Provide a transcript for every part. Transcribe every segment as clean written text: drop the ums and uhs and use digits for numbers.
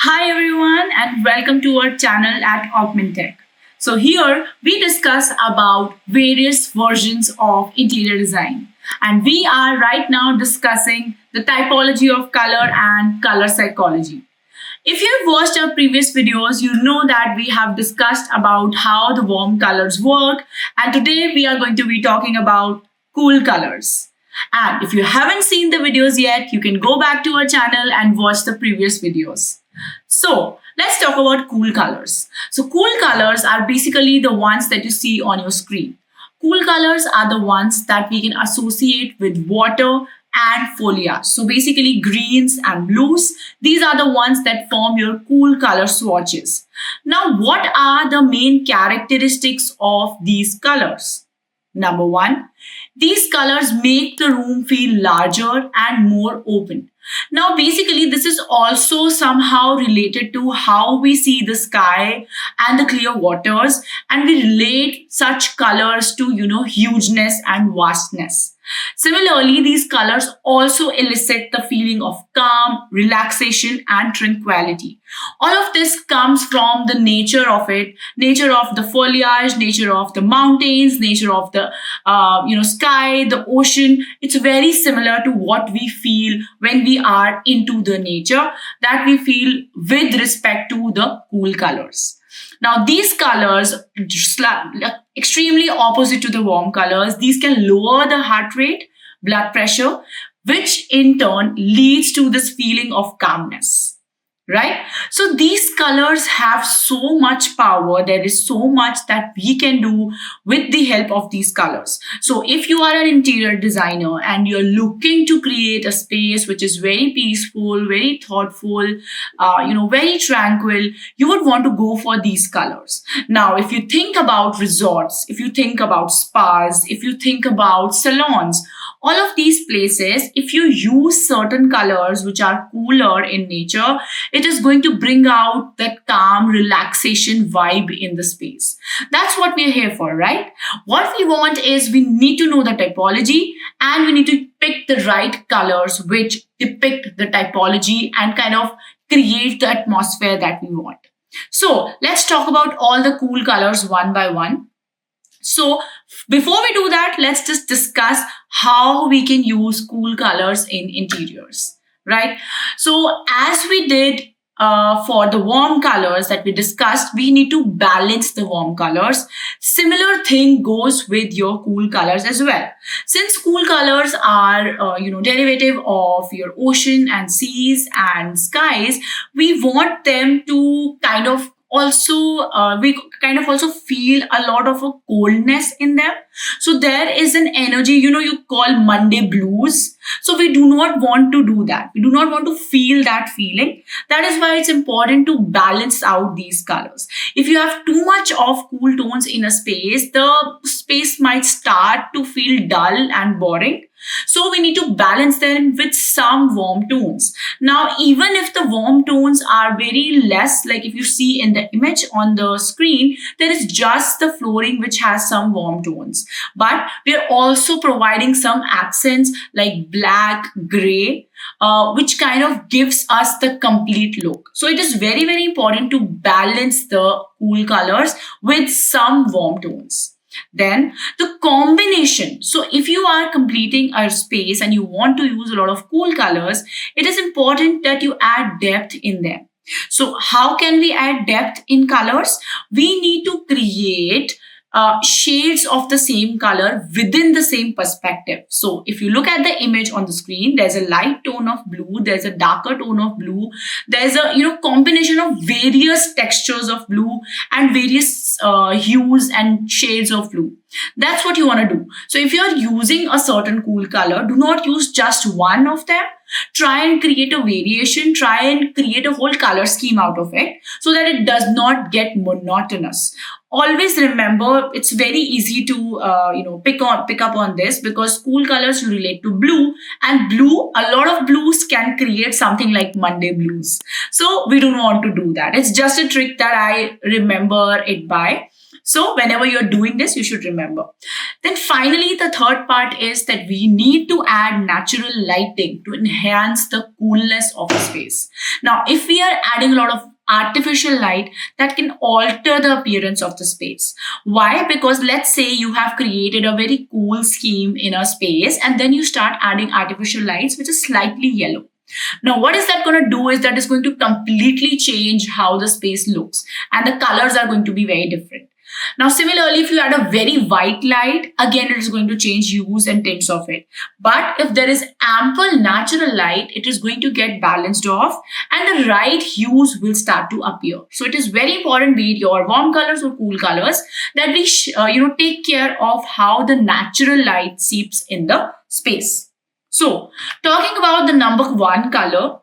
Hi everyone and welcome to our channel at Augmintech. So here we discuss about various versions of interior design, and we are right now discussing the typology of color and color psychology. If you've watched our previous videos, you know that we have discussed about how the warm colors work, and today we are going to be talking about cool colors. And if you haven't seen the videos yet, you can go back to our channel and watch the previous videos. So let's talk about cool colors. So cool colors are basically the ones that you see on your screen. Cool colors are the ones that we can associate with water and foliage. So basically greens and blues, these are the ones that form your cool color swatches. Now, what are the main characteristics of these colors? Number one, these colors make the room feel larger and more open. Now, basically, this is also somehow related to how we see the sky and the clear waters, and we relate such colors to, hugeness and vastness. Similarly, these colors also elicit the feeling of calm, relaxation, and tranquility. All of this comes from the nature of it, nature of the foliage, nature of the mountains, nature of the sky, the ocean. It's very similar to what we feel when we are into the nature, that we feel with respect to the cool colors. Now, these colors, extremely opposite to the warm colors, these can lower the heart rate, blood pressure, which in turn leads to this feeling of calmness. Right? So these colors have so much power. There is so much that we can do with the help of these colors. So if you are an interior designer and you're looking to create a space which is very peaceful, very thoughtful, very tranquil, you would want to go for these colors. Now, if you think about resorts, if you think about spas, if you think about salons, all of these places, if you use certain colors which are cooler in nature, it is going to bring out that calm, relaxation vibe in the space. That's what we're here for, right? What we want is we need to know the typology and we need to pick the right colors which depict the typology and kind of create the atmosphere that we want. So let's talk about all the cool colors one by one. So before we do that, let's just discuss how we can use cool colors in interiors, right? So as we did for the warm colors that we discussed, we need to balance the warm colors. Similar thing goes with your cool colors as well. Since cool colors are, derivative of your ocean and seas and skies, we want them to kind of also feel a lot of a coldness in them. So there is an energy, you call Monday blues. So we do not want to do that. We do not want to feel that feeling. That is why it's important to balance out these colors. If you have too much of cool tones in a space, the space might start to feel dull and boring. So we need to balance them with some warm tones. Now, even if the warm tones are very less, like if you see in the image on the screen, there is just the flooring which has some warm tones. But we are also providing some accents like black, gray, which kind of gives us the complete look. So it is very, very important to balance the cool colors with some warm tones. Then the combination. So if you are completing a space and you want to use a lot of cool colors, it is important that you add depth in them. So how can we add depth in colors? We need to create shades of the same color within the same perspective. So if you look at the image on the screen, there's a light tone of blue, there's a darker tone of blue, there's a combination of various textures of blue and various hues and shades of blue. That's what you want to do. So if you're using a certain cool color, do not use just one of them. Try and create a variation, try and create a whole color scheme out of it so that it does not get monotonous. Always remember, it's very easy to pick up on this, because cool colors you relate to blue, and blue, a lot of blues can create something like Monday blues. So we don't want to do that. It's just a trick that I remember it by. So whenever you're doing this, you should remember. Then finally, the third part is that we need to add natural lighting to enhance the coolness of a space. Now, if we are adding a lot of artificial light, that can alter the appearance of the space. Why? Because let's say you have created a very cool scheme in a space and then you start adding artificial lights which is slightly yellow. Now, what is that going to do is that is going to completely change how the space looks and the colors are going to be very different. Now, similarly, if you add a very white light, again, it is going to change hues and tints of it. But if there is ample natural light, it is going to get balanced off and the right hues will start to appear. So it is very important, be it your warm colors or cool colors, that we take care of how the natural light seeps in the space. So, talking about the number one color,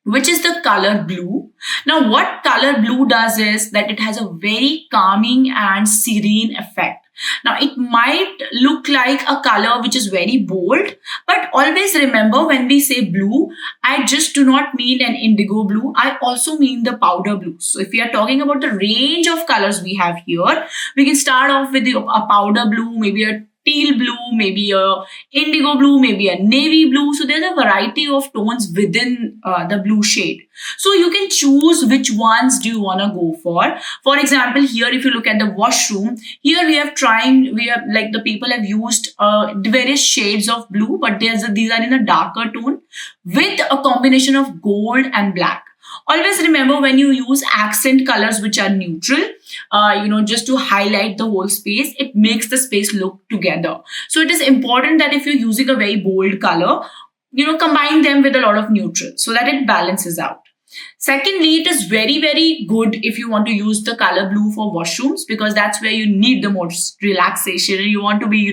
which is the color blue. Now, what color blue does is that it has a very calming and serene effect. Now, it might look like a color which is very bold, but always remember when we say blue, I just do not mean an indigo blue. I also mean the powder blue. So, if we are talking about the range of colors we have here, we can start off with a powder blue, maybe a teal blue, maybe a indigo blue, maybe a navy blue. So there's a variety of tones within the blue shade. So you can choose which ones do you want to go for. For example, here if you look at the washroom, here we have like the people have used various shades of blue, but these are in a darker tone with a combination of gold and black. Always remember when you use accent colors which are neutral, just to highlight the whole space, it makes the space look together. So it is important that if you're using a very bold color, combine them with a lot of neutral so that it balances out. Secondly, it is very, very good if you want to use the color blue for washrooms because that's where you need the most relaxation and you want to be,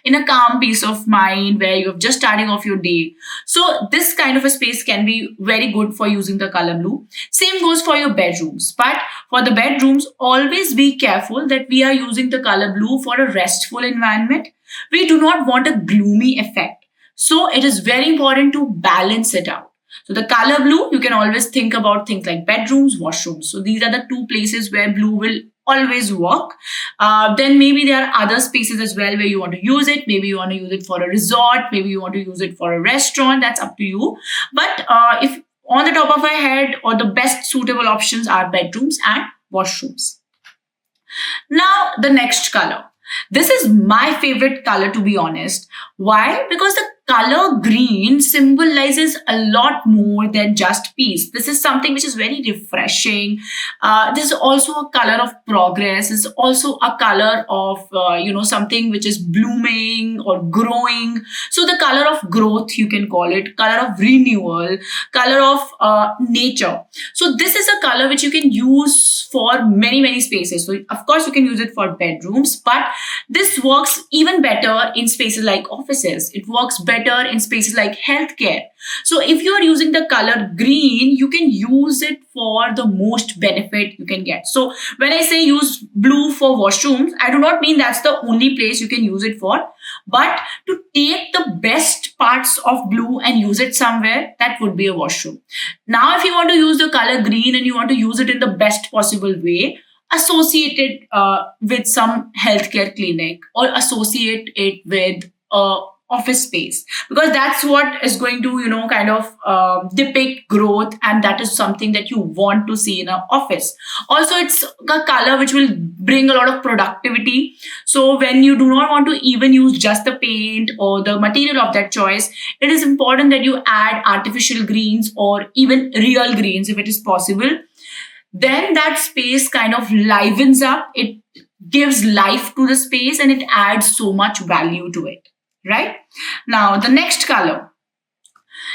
in a calm peace of mind where you're just starting off your day. So this kind of a space can be very good for using the color blue. Same goes for your bedrooms. But for the bedrooms, always be careful that we are using the color blue for a restful environment. We do not want a gloomy effect. So it is very important to balance it out. So the color blue, you can always think about things like bedrooms, washrooms. So these are the two places where blue will always work. Then maybe there are other spaces as well where you want to use it. Maybe you want to use it for a resort. Maybe you want to use it for a restaurant. That's up to you. But if on the top of my head or the best suitable options are bedrooms and washrooms. Now the next color. This is my favorite color, to be honest. Why? Because the color green symbolizes a lot more than just peace. This is something which is very refreshing. This is also a color of progress. It's also a color of, something which is blooming or growing. So the color of growth, you can call it, color of renewal, color of nature. So this is a color which you can use for many, many spaces. So of course you can use it for bedrooms, but this works even better in spaces like offices. It works better in spaces like healthcare. So if you are using the color green, you can use it for the most benefit you can get. So when I say use blue for washrooms, I do not mean that's the only place you can use it for, but to take the best parts of blue and use it somewhere, that would be a washroom. Now, if you want to use the color green and you want to use it in the best possible way, associate it with some healthcare clinic or associate it with office space, because that's what is going to depict growth, and that is something that you want to see in an office. Also, it's a color which will bring a lot of productivity. So when you do not want to even use just the paint or the material of that choice, it is important that you add artificial greens or even real greens if it is possible. Then that space kind of livens up, it gives life to the space, and it adds so much value to it. Right? Now, the next color.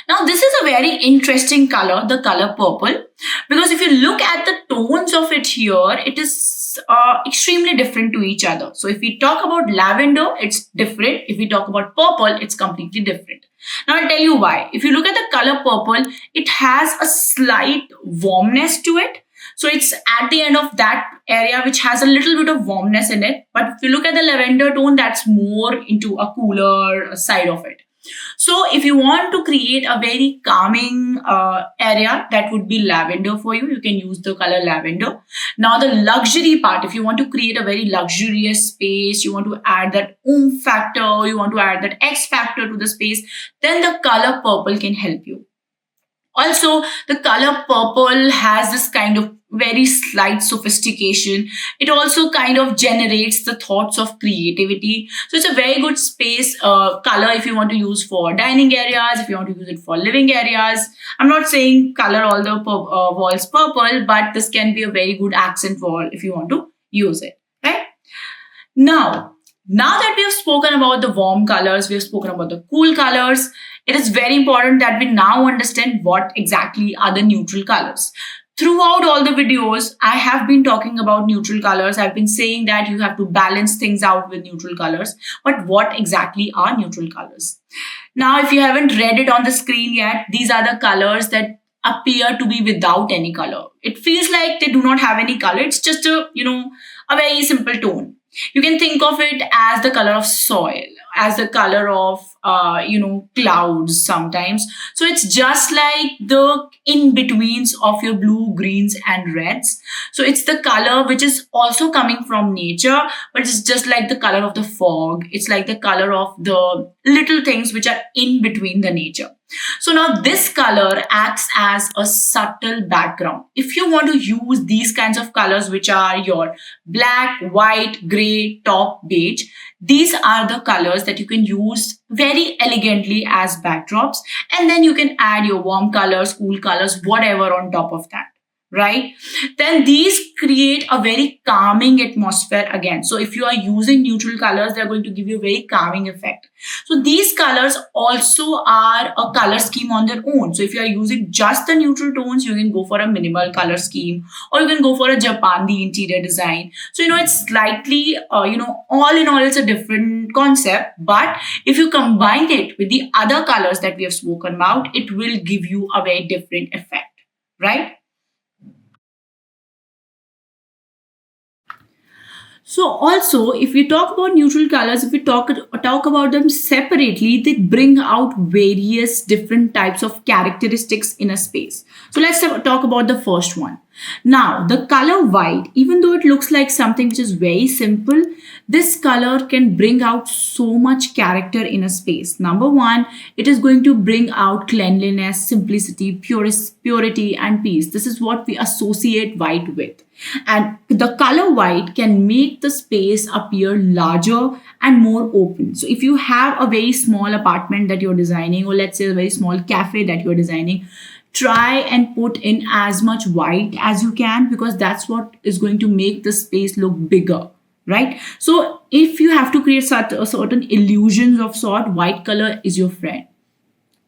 Now, this is a very interesting color, the color purple, because if you look at the tones of it here, it is extremely different to each other. So if we talk about lavender, it's different. If we talk about purple, it's completely different. Now, I'll tell you why. If you look at the color purple, it has a slight warmness to it. So it's at the end of that area which has a little bit of warmness in it. But if you look at the lavender tone, that's more into a cooler side of it. So if you want to create a very calming area, that would be lavender for you. You can use the color lavender. Now the luxury part, if you want to create a very luxurious space, you want to add that factor, you want to add that X factor to the space, then the color purple can help you. Also, the color purple has this kind of very slight sophistication. It also kind of generates the thoughts of creativity. So it's a very good space color if you want to use for dining areas, if you want to use it for living areas. I'm not saying color all the walls purple, but this can be a very good accent wall if you want to use it, right? Now that we have spoken about the warm colors, we have spoken about the cool colors, it is very important that we now understand what exactly are the neutral colors. Throughout all the videos, I have been talking about neutral colors. I've been saying that you have to balance things out with neutral colors. But what exactly are neutral colors? Now, if you haven't read it on the screen yet, these are the colors that appear to be without any color. It feels like they do not have any color. It's just a very simple tone. You can think of it as the color of soil, as the color of clouds sometimes. So it's just like the in-betweens of your blue, greens and reds. So it's the color which is also coming from nature, but it's just like the color of the fog. It's like the color of the little things which are in between the nature. So now this color acts as a subtle background. If you want to use these kinds of colors, which are your black, white, gray, top, beige, these are the colors that you can use very elegantly as backdrops. And then you can add your warm colors, cool colors, whatever on top of that, right? Then these create a very calming atmosphere again. So if you are using neutral colors, they're going to give you a very calming effect. So these colors also are a color scheme on their own. So if you are using just the neutral tones, you can go for a minimal color scheme, or you can go for a Japandi interior design. So, it's slightly, all in all, it's a different concept. But if you combine it with the other colors that we have spoken about, it will give you a very different effect, right? So also, if we talk about neutral colors, if we talk about them separately, they bring out various different types of characteristics in a space. So let's talk about the first one. Now, the color white, even though it looks like something which is very simple, this color can bring out so much character in a space. Number one, it is going to bring out cleanliness, simplicity, purity, and peace. This is what we associate white with. And the color white can make the space appear larger and more open. So if you have a very small apartment that you're designing, or let's say a very small cafe that you're designing, try and put in as much white as you can, because that's what is going to make the space look bigger, right? So if you have to create certain illusions of sort, white color is your friend.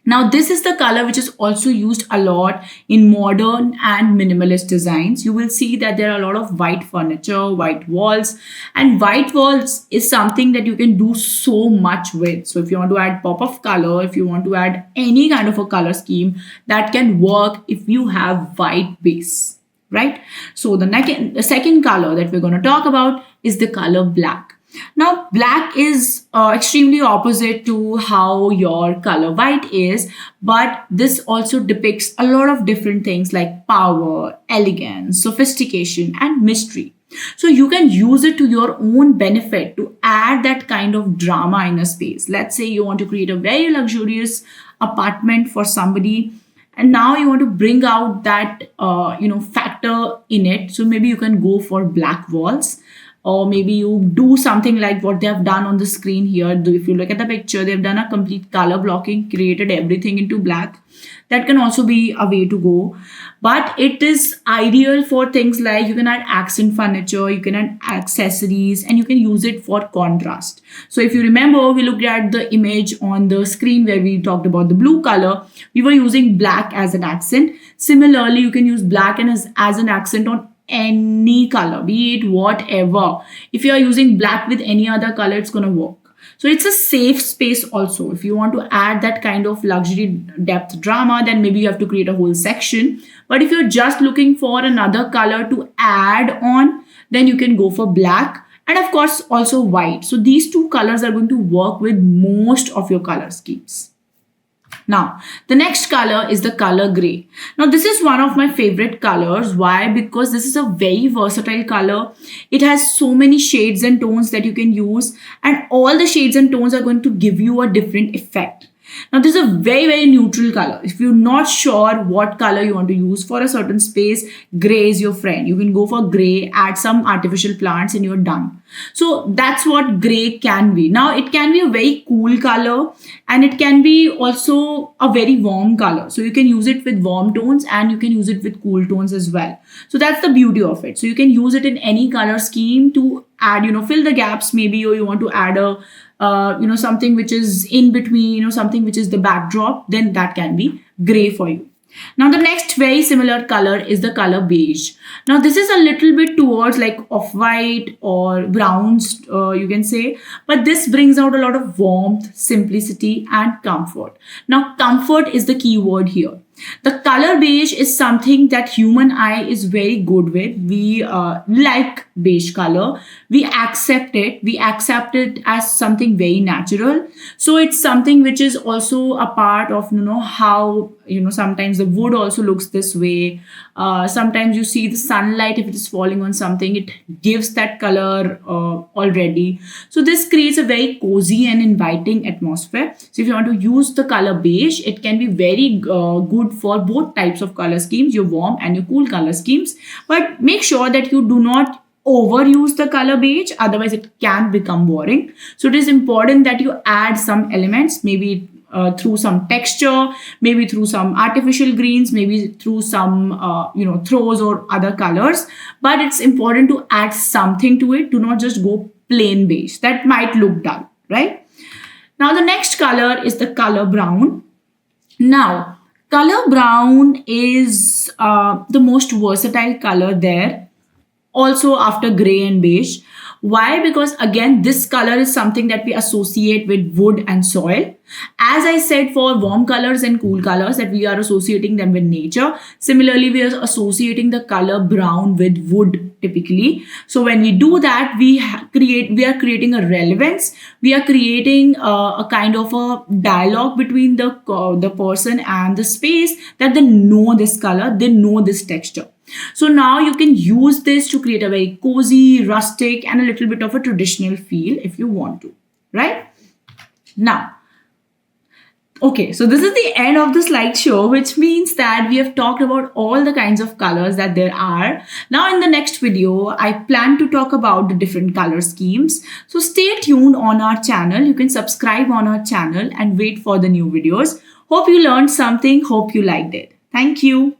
Now, this is the color which is also used a lot in modern and minimalist designs. You will see that there are a lot of white furniture, white walls, and white walls is something that you can do so much with. So if you want to add pop of color, if you want to add any kind of a color scheme, that can work if you have white base, right? So the second color that we're going to talk about is the color black. Now, black is extremely opposite to how your color white is, but this also depicts a lot of different things like power, elegance, sophistication, and mystery. So you can use it to your own benefit to add that kind of drama in a space. Let's say you want to create a very luxurious apartment for somebody, and now you want to bring out that factor in it. So maybe you can go for black walls, or maybe you do something like what they have done on the screen here. If you look at the picture, they've done a complete color blocking, created everything into black. That can also be a way to go. But it is ideal for things like you can add accent furniture, you can add accessories, and you can use it for contrast. So if you remember, we looked at the image on the screen where we talked about the blue color. We were using black as an accent. Similarly, you can use black as an accent on any color, be it whatever. If you are using black with any other color, it's going to work. So it's a safe space also. If you want to add that kind of luxury depth drama, then maybe you have to create a whole section. But if you're just looking for another color to add on, then you can go for black and of course also white. So these two colors are going to work with most of your color schemes. Now, the next color is the color gray. Now, this is one of my favorite colors. Why? Because this is a very versatile color. It has so many shades and tones that you can use, and all the shades and tones are going to give you a different effect. Now, this is a very, very neutral color. If you're not sure what color you want to use for a certain space, gray is your friend. You can go for gray, add some artificial plants, and you're done. So that's what gray can be. Now, it can be a very cool color, and it can be also a very warm color. So you can use it with warm tones and you can use it with cool tones as well. So that's the beauty of it. So you can use it in any color scheme to add, fill the gaps maybe, or you want to add a something which is in between, something which is the backdrop, then that can be gray for you. Now, the next very similar color is the color beige. Now, this is a little bit towards like off-white or browns, you can say, but this brings out a lot of warmth, simplicity, and comfort. Now, comfort is the key word here. The color beige is something that human eye is very good with. We like beige color. We accept it. We accept it as something very natural. So it's something which is also a part of, how, sometimes the wood also looks this way. Sometimes you see the sunlight, if it is falling on something, it gives that color already. So this creates a very cozy and inviting atmosphere. So if you want to use the color beige, it can be very good for both types of color schemes, your warm and your cool color schemes. But make sure that you do not overuse the color beige, otherwise it can become boring. So it is important that you add some elements, maybe through some texture, maybe through some artificial greens, maybe through some throws or other colors. But it's important to add something to it. Do not just go plain beige. That might look dull, right? Now the next color is the color brown. Now, color brown is the most versatile color there, also after gray and beige. Why? Because again, this color is something that we associate with wood and soil. As I said, for warm colors and cool colors, that we are associating them with nature. Similarly, we are associating the color brown with wood typically. So when we do that, we are creating a relevance. We are creating a kind of a dialogue between the person and the space, that they know this color, they know this texture. So now you can use this to create a very cozy, rustic, and a little bit of a traditional feel if you want to, right? Now, okay, so this is the end of the slideshow, which means that we have talked about all the kinds of colors that there are. Now in the next video, I plan to talk about the different color schemes. So stay tuned on our channel. You can subscribe on our channel and wait for the new videos. Hope you learned something. Hope you liked it. Thank you.